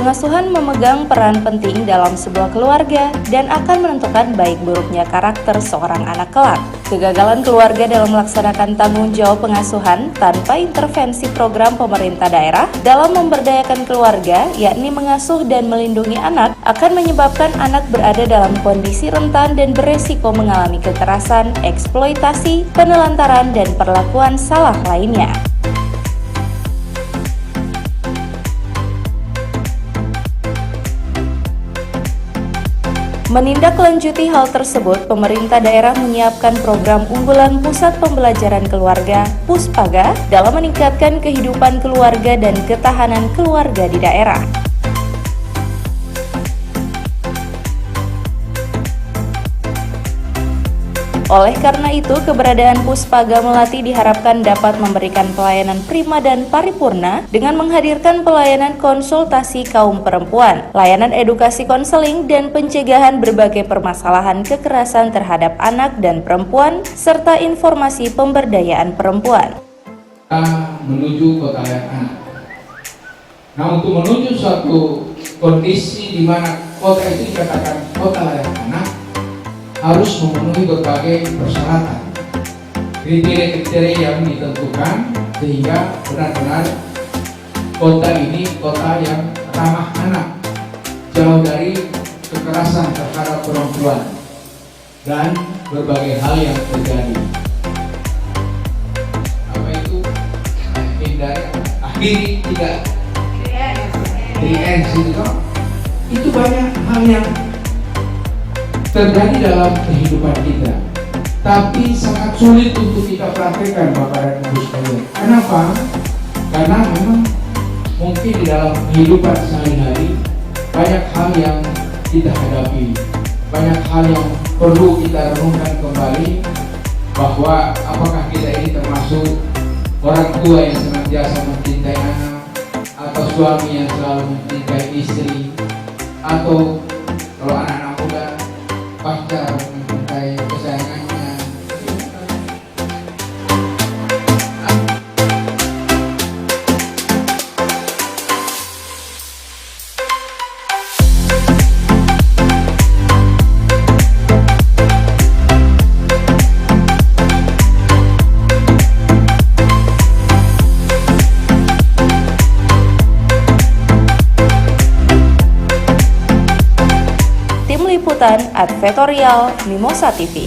Pengasuhan memegang peran penting dalam sebuah keluarga dan akan menentukan baik buruknya karakter seorang anak kelak. Kegagalan keluarga dalam melaksanakan tanggung jawab pengasuhan tanpa intervensi program pemerintah daerah dalam memberdayakan keluarga, yakni mengasuh dan melindungi anak, akan menyebabkan anak berada dalam kondisi rentan dan beresiko mengalami kekerasan, eksploitasi, penelantaran, dan perlakuan salah lainnya. Menindaklanjuti hal tersebut, pemerintah daerah menyiapkan program unggulan Pusat Pembelajaran Keluarga (Puspaga) dalam meningkatkan kehidupan keluarga dan ketahanan keluarga di daerah. Oleh karena itu, keberadaan Puspaga Melati diharapkan dapat memberikan pelayanan prima dan paripurna dengan menghadirkan pelayanan konsultasi kaum perempuan, layanan edukasi konseling, dan pencegahan berbagai permasalahan kekerasan terhadap anak dan perempuan, serta informasi pemberdayaan perempuan. Menuju kota layak anak. Nah, untuk menuju suatu kondisi di mana kota itu dikatakan kota layak anak, harus memenuhi berbagai persyaratan, kriteria-kriteria yang ditentukan sehingga benar-benar kota ini kota yang ramah anak, jauh dari kekerasan terhadap perempuan dan berbagai hal yang terjadi. Apa itu? Akhiri tidak itu banyak hal yang terjadi dalam kehidupan kita, tapi sangat sulit untuk kita praktekkan, Bapak dan Ibu sekalian. Kenapa? Karena memang mungkin di dalam kehidupan sehari-hari banyak hal yang kita hadapi, banyak hal yang perlu kita renungkan kembali, bahwa apakah kita ini termasuk orang tua yang senantiasa mencintai anak, atau suami yang selalu mencintai istri, atau kalau anak-anak muda pacar mencintai kesayangannya. Tim Liputan Advertorial Mimosa TV.